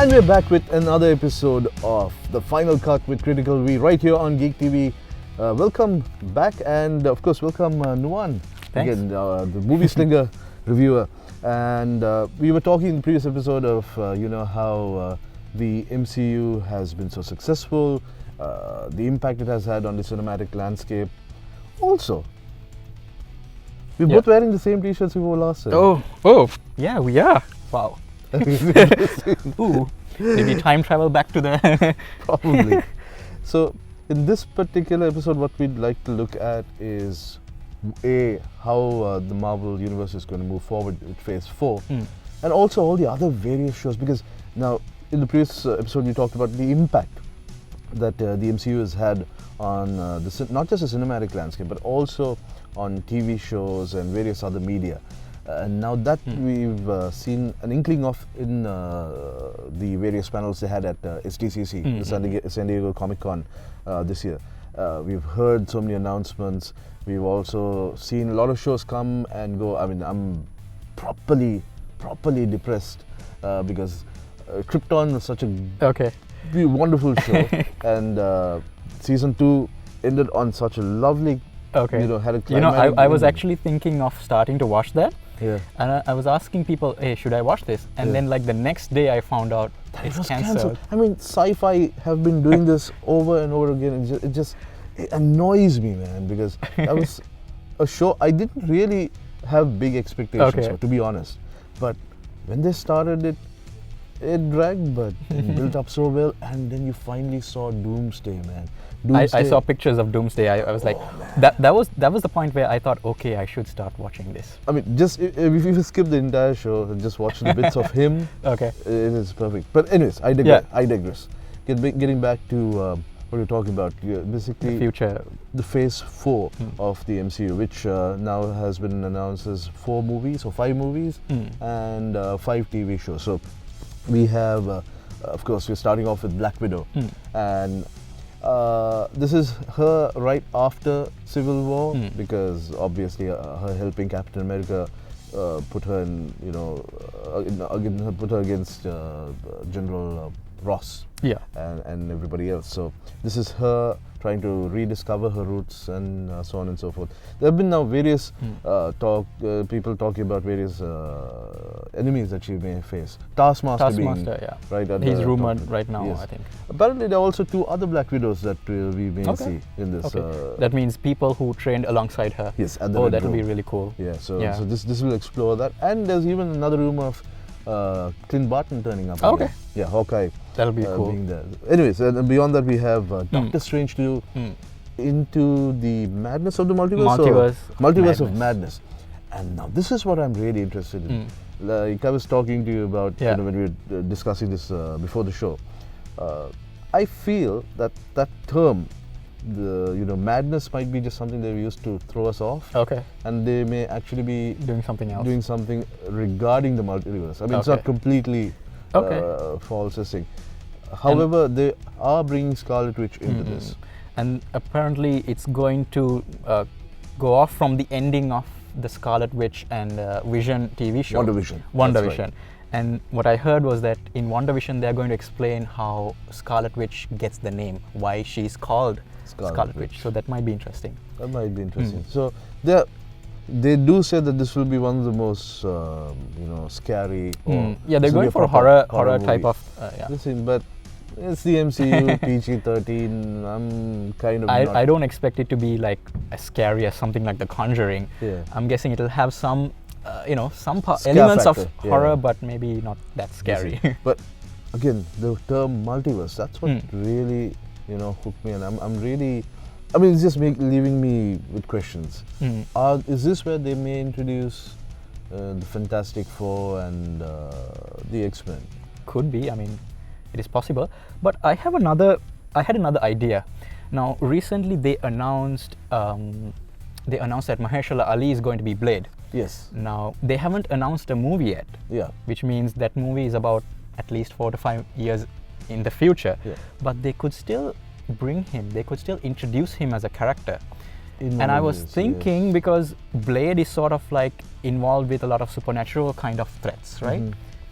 And we're back with another episode of The Final Cut with Critical V right here on Geek TV. Welcome back, and of course welcome Nuwan. Thanks. Again, the Movieslinger reviewer. And we were talking in the previous episode of how the MCU has been so successful, the impact it has had on the cinematic landscape. Also, we're both wearing the same t-shirts we wore last time. Oh, yeah, we are. Wow. Ooh, maybe time travel back to the... Probably. So, in this particular episode, what we'd like to look at is how the Marvel Universe is going to move forward with Phase 4, and also all the other various shows. Because now, in the previous episode, we talked about the impact that the MCU has had on not just the cinematic landscape, but also on TV shows and various other media. And now that we've seen an inkling of in the various panels they had at SDCC, the San Diego Comic Con this year. We've heard so many announcements. We've also seen a lot of shows come and go. I mean, I'm properly depressed because Krypton was such a wonderful show, and season 2 ended on such a lovely. Had a climatic I was actually thinking of starting to watch that. Yeah. And I was asking people, hey, should I watch this? And then like the next day I found out it was cancelled. I mean, sci-fi have been doing this over and over again. It annoys me, man, because that was a show I didn't really have big expectations for, to be honest. But when they started it dragged, but it built up so well, and then you finally saw Doomsday, man. I saw pictures of Doomsday. I was like, that was the point where I thought, okay, I should start watching this. I mean, just if you skip the entire show and just watch the bits of him, it is perfect. But anyways, I digress. Getting back to what you're talking about, basically the future, the Phase 4 of the MCU, which now has been announced as 4 movies or 5 movies and 5 TV shows. So we have, of course, we're starting off with Black Widow, and this is her right after Civil War, because obviously her helping Captain America put her in, put her against General Ross and everybody else. So this is her trying to rediscover her roots and so on and so forth. There have been now various people talking about various enemies that she may face. Taskmaster being, right? He's rumored right now, I think. Apparently there are also 2 other Black Widows that we may see in this. That means people who trained alongside her. Yes, at that would be really cool. Yeah, so this will explore that. And there's even another rumor of Clint Barton turning up again. Yeah, Hawkeye. That'll be cool. Being there. Anyways, and beyond that we have Doctor Strange to into the madness of the multiverse. Multiverse of madness. And now this is what I'm really interested in. Like I was talking to you about when we were discussing this before the show. I feel that term, the madness, might be just something they used to throw us off. And they may actually be doing something else. Doing something regarding the multiverse. I mean, it's not completely false thing. However, they are bringing Scarlet Witch into this. And apparently it's going to go off from the ending of the Scarlet Witch and Vision TV show. WandaVision. Right. And what I heard was that in WandaVision they're going to explain how Scarlet Witch gets the name, why she's called Scarlet Witch. So that might be interesting. So they do say that this will be one of the most scary. They're going for a horror type of. Listen, but it's the MCU, PG-13. I'm kind of. I don't expect it to be like as scary as something like The Conjuring. I'm guessing it'll have some, some elements of horror, but maybe not that scary. But again, the term multiverse, that's what really hooked me, and I'm really. I mean, it's just leaving me with questions. Is this where they may introduce the Fantastic Four and the X-Men? Could be. I mean, it is possible. But I had another idea. Now, recently they announced that Mahershala Ali is going to be Blade. Yes. Now, they haven't announced a movie yet. Which means that movie is about at least 4 to 5 years in the future. But they could still bring him, they could still introduce him as a character. And I was thinking, because Blade is sort of like involved with a lot of supernatural kind of threats, right?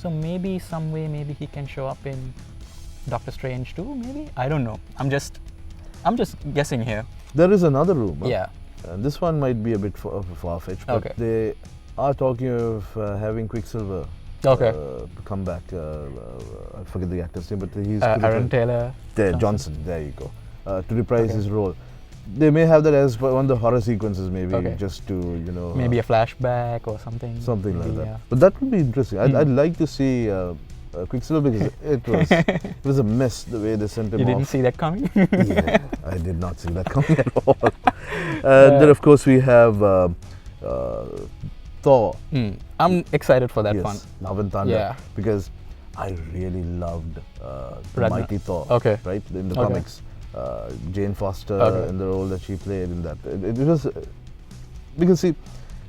So maybe some way, maybe he can show up in Doctor Strange too. Maybe, I don't know. I'm just guessing here. There is another rumor. Yeah. And this one might be a bit far-fetched, but they are talking of having Quicksilver come back. I forget the actor's name, but he's Aaron Taylor Johnson. There you go. To reprise his role. They may have that as one of the horror sequences, maybe just to maybe a flashback or something. Something like that. But that would be interesting. I'd like to see Quicksilver because it was a mess the way they sent him off. You didn't see that coming? Yeah, I did not see that coming at all. And then of course we have Thor. I'm excited for that one. Love and Thunder. Yeah. Because I really loved the Mighty Thor. Right, in the comics. Jane Foster in the role that she played in that. It was because see,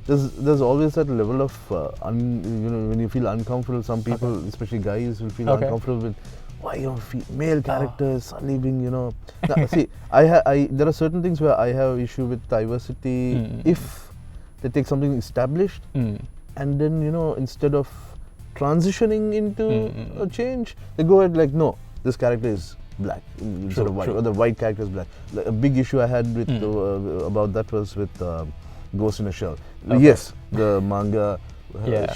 there's always that level of when you feel uncomfortable. Some people, especially guys, will feel uncomfortable with why male characters suddenly being Now, see, there are certain things where I have issue with diversity if they take something established and then instead of transitioning into a change, they go ahead like no, this character is black instead of white, or the white character is black. Like, a big issue I had with about that was with Ghost in a Shell. Yes, the manga.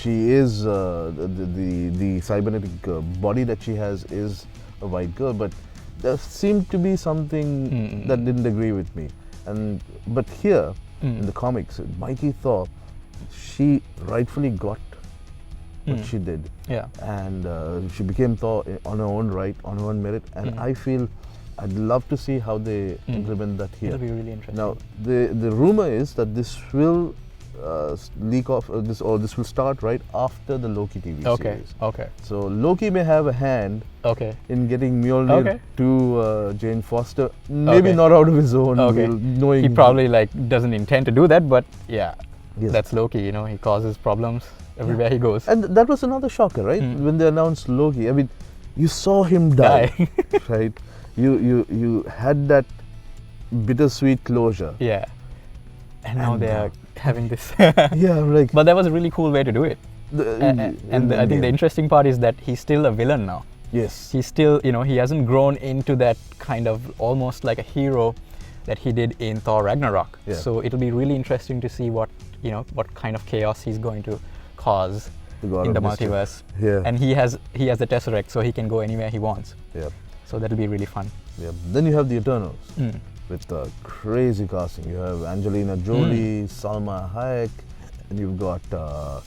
She is the cybernetic body that she has is a white girl, but there seemed to be something that didn't agree with me. But here in the comics, Mighty Thor, she rightfully got what she did, and she became Thor on her own right, on her own merit, and I feel I'd love to see how they implement that here. It'll be really interesting. Now, the rumor is that this will leak off this will start right after the Loki TV series. So Loki may have a hand in getting Mjolnir to Jane Foster. Maybe not out of his own will, knowing he probably doesn't intend to do that, but that's Loki. He causes problems everywhere he goes. And that was another shocker, right? When they announced Loki, I mean, you saw him die. Right? You had that bittersweet closure. Yeah. And now they are having this. I'm like. But that was a really cool way to do it. I think the interesting part is that he's still a villain now. Yes. He's still, he hasn't grown into that kind of almost like a hero that he did in Thor Ragnarok. Yeah. So it'll be really interesting to see what kind of chaos he's going to cause in the multiverse. Yeah. And he has the Tesseract, so he can go anywhere he wants. Yeah. So that'll be really fun. Yeah. Then you have the Eternals with crazy casting. You have Angelina Jolie, Salma Hayek, and you've got I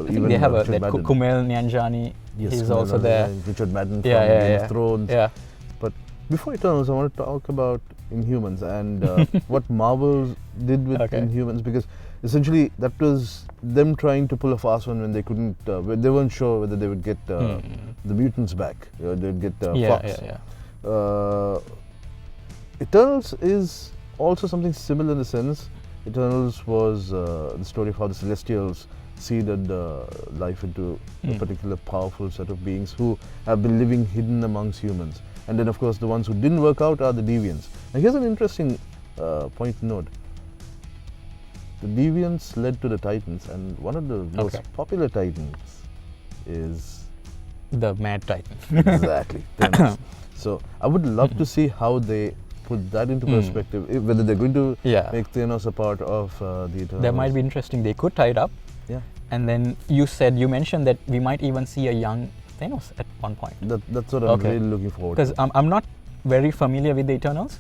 think they have Kumail Nanjiani. Yes, he's also there. Richard Madden from Game of Thrones. Yeah. But before Eternals, I want to talk about Inhumans and what Marvel did with Inhumans, because essentially that was them trying to pull a fast one when they couldn't. They weren't sure whether they would get the mutants back. They'd get Fox. Eternals is also something similar in the sense. Eternals was the story of how the Celestials seeded life into a particular powerful set of beings who have been living hidden amongst humans. And then, of course, the ones who didn't work out are the Deviants. Now, here's an interesting point to note. The Deviants led to the Titans, and one of the most popular Titans is... the Mad Titan. Exactly. So, I would love to see how they put that into perspective, whether they're going to make Thanos a part of the Eternals. That might be interesting. They could tie it up. Yeah. And then you mentioned that we might even see a young Thanos at one point. That's what I'm really looking forward to. Because I'm not very familiar with the Eternals,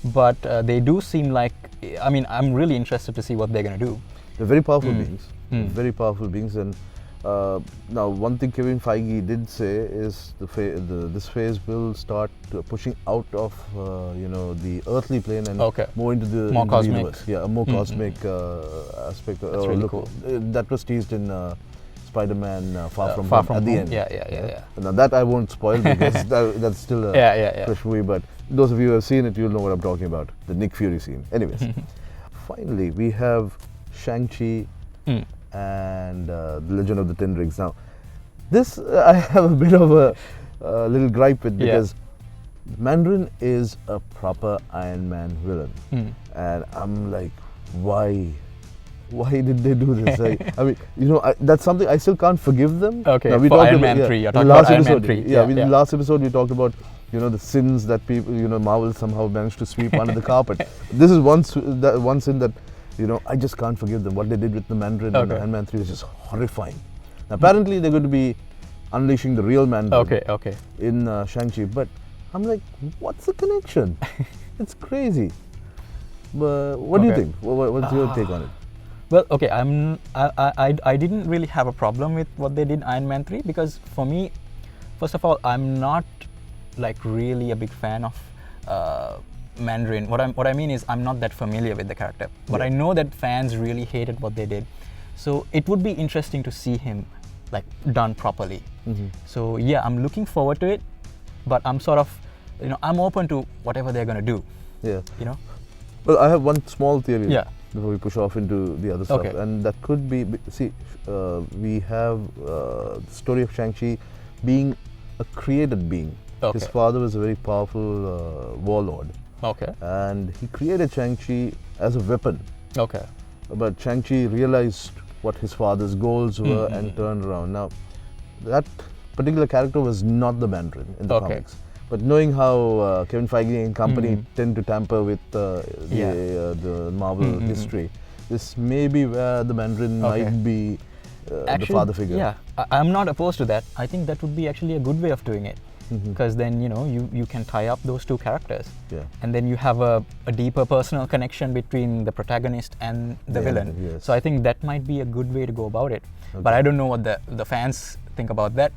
but they do seem like, I'm really interested to see what they're going to do. They're very powerful beings. Very powerful beings. And now, one thing Kevin Feige did say is this phase will start pushing out of the earthly plane and more into the universe. Yeah, a more cosmic aspect. That's really cool. That was teased in Spider-Man Far From Home at the end. Yeah. Now that I won't spoil because that's still a fresh movie. But those of you who have seen it, you'll know what I'm talking about. The Nick Fury scene. Anyways, finally we have Shang-Chi and The Legend of the Ten Rings. Now, this I have a bit of a little gripe with because Mandarin is a proper Iron Man villain, and I'm like, why why did they do this? I mean, that's something I still can't forgive them. Okay, now, we for talked Iron about, Man 3, you're talking about Iron Man 3. In the last episode we talked about, the sins that people, Marvel somehow managed to sweep under the carpet. This is one sin that, I just can't forgive them. What they did with the Mandarin in Iron Man 3 is just horrifying. Now, apparently they're going to be unleashing the real Mandarin in Shang-Chi, but I'm like, what's the connection? It's crazy. But what do you think? What's your take on it? Well, okay, I didn't really have a problem with what they did in Iron Man 3 because for me, first of all, I'm not like really a big fan of Mandarin. What I mean is I'm not that familiar with the character, but I know that fans really hated what they did. So it would be interesting to see him like done properly. So yeah, I'm looking forward to it, but I'm sort of, I'm open to whatever they're gonna do. Yeah. Well, I have one small theory before we push off into the other stuff, and that could be, we have the story of Shang-Chi being a created being. His father was a very powerful warlord. And he created Shang-Chi as a weapon. But Shang-Chi realized what his father's goals were and turned around. Now, that particular character was not the Mandarin in the comics. But knowing how Kevin Feige and company tend to tamper with the Marvel history, this may be where the Mandarin might be the father figure. Yeah, I'm not opposed to that. I think that would be actually a good way of doing it. Because then, you can tie up those two characters. And then you have a deeper personal connection between the protagonist and the villain. So I think that might be a good way to go about it. But I don't know what the fans think about that.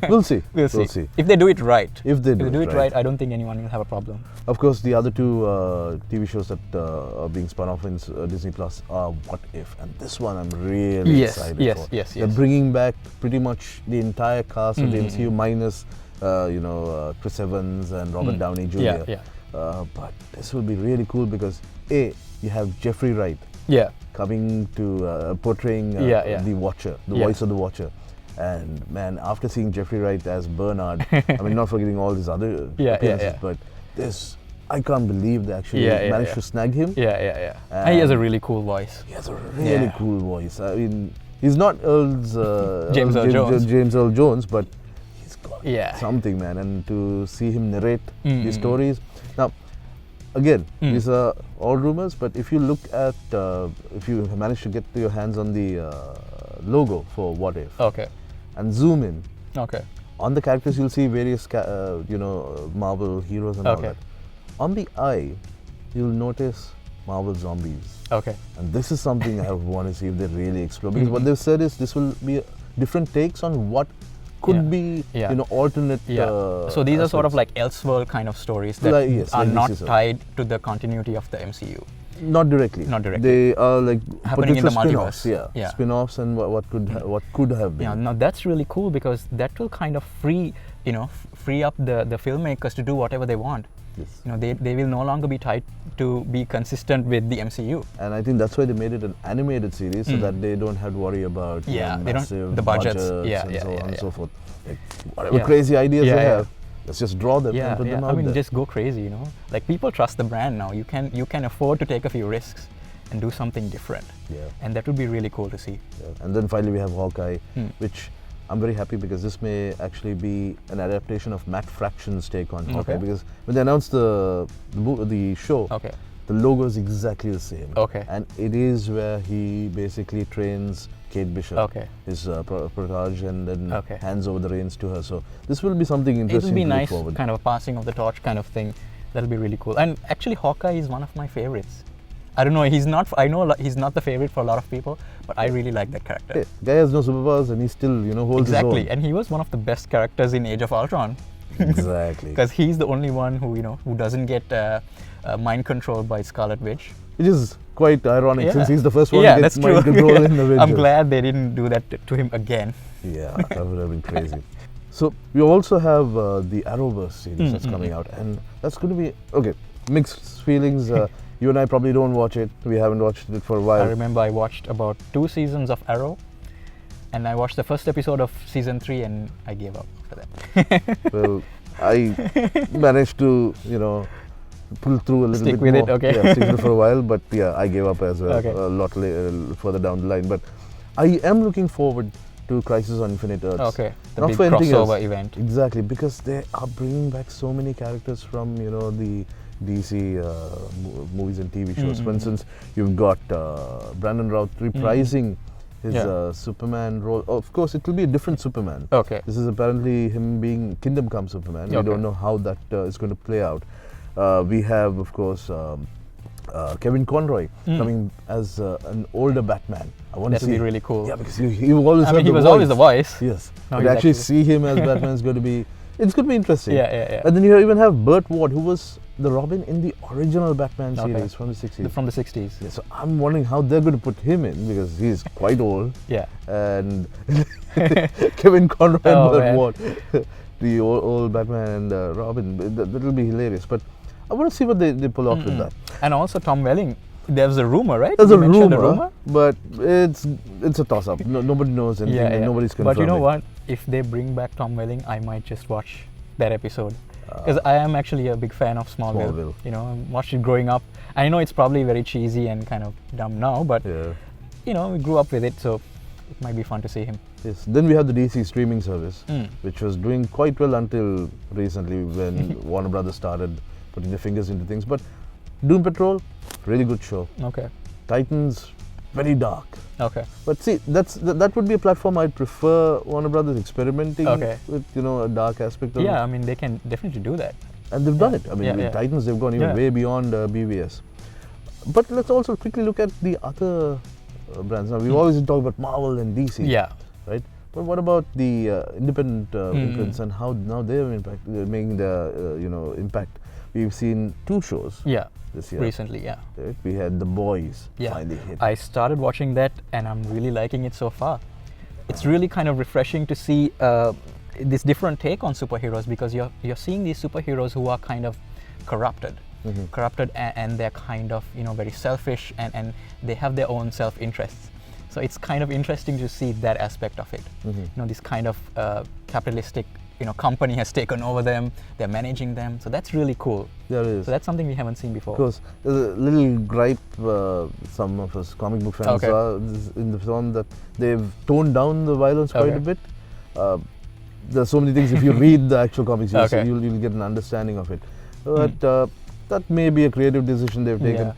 We'll see. We'll see. If they do it right. If they do it right, I don't think anyone will have a problem. Of course, the other two TV shows that are being spun off in Disney Plus are What If, and this one I'm really excited for. They're bringing back pretty much the entire cast of the MCU minus Chris Evans and Robert Downey Jr. But this will be really cool because you have Jeffrey Wright coming to portraying the Watcher, the voice of the Watcher. And man, after seeing Jeffrey Wright as Bernard, I mean, not forgetting all his other appearances, but this, I can't believe they actually managed to snag him. And he has a really cool voice. He has a really cool voice. I mean, he's not James Earl Jones, but he's got something, man. And to see him narrate these stories. Now, again, these are all rumors, but if you look at, if you manage to get your hands on the logo for What If, and zoom in, on the characters you'll see various, Marvel heroes and all that. On the eye, you'll notice Marvel zombies. And this is something I want to see if they really explore, because what they've said is this will be different takes on what could be, alternate. So these are sort of like Elseworld kind of stories that are not tied to the continuity of the MCU. Not directly. They are like happening in the spin-offs. multiverse. Spin-offs and what could have been. Yeah, now that's really cool because that will kind of free up the filmmakers to do whatever they want. They will no longer be tied to be consistent with the MCU. And I think that's why they made it an animated series so that they don't have to worry about massive the budgets and so on and so forth. Like, whatever crazy ideas they have, let's just draw them and put them out there. Just go crazy, Like people trust the brand now. You can afford to take a few risks and do something different. And that would be really cool to see. And then finally we have Hawkeye, which I'm very happy because this may actually be an adaptation of Matt Fraction's take on Hawkeye, because when they announced the show, the logo is exactly the same. And it is where he basically trains Kate Bishop, his protege, and then hands over the reins to her. So this will be something interesting. It will be to nice, look forward. Kind of a passing of the torch kind of thing. That'll be really cool. And actually, Hawkeye is one of my favorites. I don't know. He's not. I know he's not the favorite for a lot of people, but I really like that character. Hey, guy has no superpowers, and he still, holds his own. And he was one of the best characters in Age of Ultron. Exactly. Because he's the only one who doesn't get mind controlled by Scarlet Witch. Which is quite ironic since he's the first one to get mind control in the Avengers. I'm glad they didn't do that to him again. Yeah, that would have been crazy. So we also have the Arrowverse series that's coming out, and that's going to be mixed feelings. You and I probably don't watch it. We haven't watched it for a while. I remember I watched about 2 seasons of Arrow, and I watched the first episode of season 3, and I gave up after that. Well, I managed to, pull through a little Stick bit with more. it, okay. Yeah, stick with it for a while, but yeah, I gave up as well Okay. a lot further down the line. But I am looking forward to Crisis on Infinite Earths. Okay, the Not big for anything crossover else. event. Exactly, because they are bringing back so many characters from the DC movies and TV shows. For instance, you've got Brandon Routh reprising his Superman role. Of course, it will be a different Superman. Okay. This is apparently him being Kingdom Come Superman. We don't know how that is going to play out. We have, of course, Kevin Conroy coming as an older Batman. I want to see. That would be really cool. Yeah, because he always. I mean, he was always the voice. Yes. Now But he's actually see him as Batman is going to be. It's going to be interesting. Yeah. And then you even have Burt Ward, who was the Robin in the original Batman series from the 60s. From the 60s. Yeah, so I'm wondering how they're going to put him in because he's quite old. Yeah. And Kevin Conroy and Burt Ward, the old Batman and Robin, that'll be hilarious. But I want to see what they pull off with that. And also Tom Welling. There's a rumor, right? There's a rumor, but it's a toss-up. Nobody knows anything, and nobody's confirming. But you know what? If they bring back Tom Welling, I might just watch that episode. Because I am actually a big fan of Smallville. You know, I watched it growing up. I know it's probably very cheesy and kind of dumb now, but you know, we grew up with it, so it might be fun to see him. Yes. Then we have the DC streaming service, which was doing quite well until recently when Warner Brothers started putting their fingers into things. But Doom Patrol, really good show. Okay. Titans, very dark. Okay. But see, that would be a platform I'd prefer Warner Brothers experimenting with, a dark aspect of it. Yeah, I mean, they can definitely do that. And they've done it. I mean, with Titans, they've gone even way beyond BVS. But let's also quickly look at the other brands. Now, we've always been talking about Marvel and DC. Yeah. Right? But what about the independent imprints and how now they're making their, impact? We've seen 2 shows. Yeah. This year. Recently, yeah. Right? We had The Boys finally hit. I started watching that and I'm really liking it so far. It's really kind of refreshing to see this different take on superheroes because you're seeing these superheroes who are kind of corrupted. And they're kind of, very selfish and they have their own self-interests. So it's kind of interesting to see that aspect of it. This kind of capitalistic company has taken over them, they're managing them, so that's really cool. There is. So that's something we haven't seen before. Of course, there's a little gripe some of us comic book fans are in the film that they've toned down the violence quite a bit. There's so many things, if you read the actual comics, you'll get an understanding of it. But that may be a creative decision they've taken. Yeah.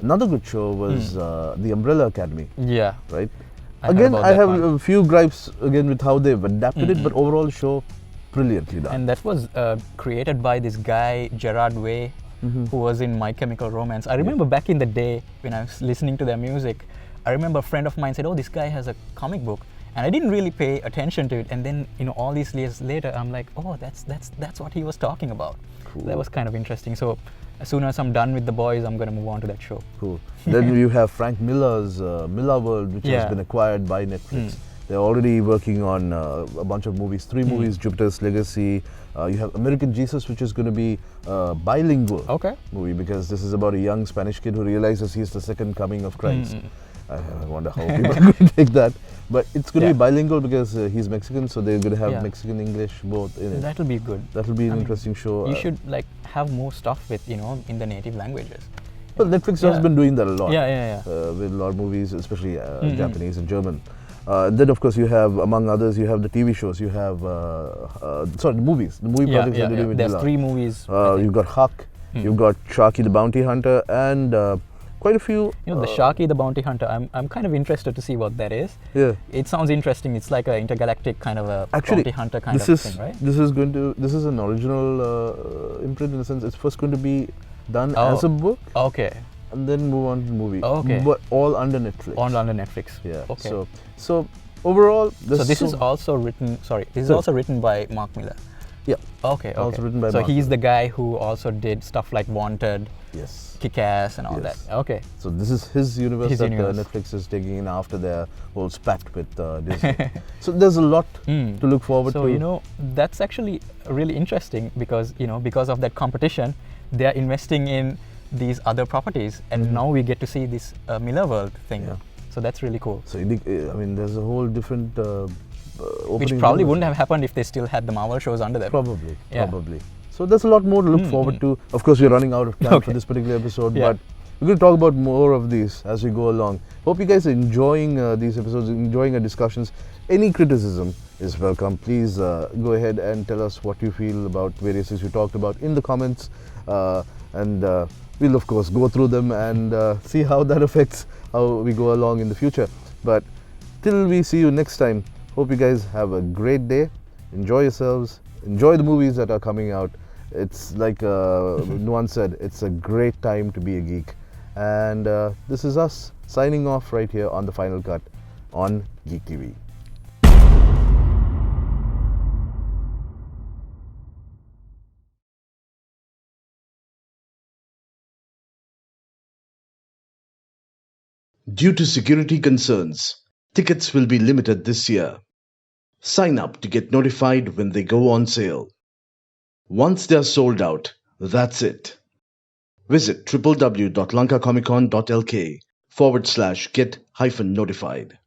Another good show was The Umbrella Academy. Yeah. Right? Again, I have a few gripes with how they've adapted it, but overall show brilliantly done. And that was created by this guy Gerard Way, who was in My Chemical Romance. I remember back in the day when I was listening to their music, I remember a friend of mine said, "Oh, this guy has a comic book," and I didn't really pay attention to it. And then all these years later, I'm like, "Oh, that's what he was talking about." Cool. That was kind of interesting. So as soon as I'm done with The Boys, I'm going to move on to that show. Cool. Then you have Frank Miller's Miller World, which has been acquired by Netflix. They're already working on a bunch of movies, 3 movies, Jupiter's Legacy. You have American Jesus, which is going to be a bilingual movie because this is about a young Spanish kid who realizes he's the second coming of Christ. I wonder how people are going to take that. But it's going to be bilingual because he's Mexican, so they're going to have Mexican English both in it. That'll be good. That'll be an interesting show. You should have more stuff with, in the native languages. Well, Netflix has been doing that a lot. With a lot of movies, especially Japanese and German. Then, of course, you have, among others, you have the TV shows. You have, the movies. The movie projects that they're doing with There's Mila. 3 movies. You've got Huck, you've got Sharky the Bounty Hunter, and quite a few. The Sharky the Bounty Hunter, I'm kind of interested to see what that is. Yeah. It sounds interesting. It's like an intergalactic kind of a bounty hunter kind of thing, right? This is an original imprint in the sense it's first going to be done as a book. Okay. And then move on to the movie. Okay. But all under Netflix. All under Netflix. Yeah. Okay. So overall, this is also written. Sorry, this is also written by Mark Miller. Yeah. Okay. Also written by so Mark he's Miller. the guy who also did stuff like Wanted. Yes. Kick-Ass and all that. Okay. So this is his universe Netflix is taking in after their whole spat with Disney. So there's a lot to look forward to. So that's actually really interesting because because of that competition, they are investing in these other properties, and now we get to see this Miller World thing. Yeah. So that's really cool. So there's a whole different which probably wouldn't have happened if they still had the Marvel shows under them. Probably. So there's a lot more to look forward to. Of course, we're running out of time for this particular episode, but we're going to talk about more of these as we go along. Hope you guys are enjoying these episodes, enjoying our discussions. Any criticism is welcome. Please go ahead and tell us what you feel about various things we talked about in the comments, and we'll of course go through them and see how that affects how we go along in the future. But till we see you next time, hope you guys have a great day. Enjoy yourselves. Enjoy the movies that are coming out. It's like Nuwan said, it's a great time to be a geek. And this is us signing off right here on The Final Cut on Geek TV. Due to security concerns, tickets will be limited this year. Sign up to get notified when they go on sale. Once they are sold out, that's it. Visit www.lankacomiccon.lk/get-notified.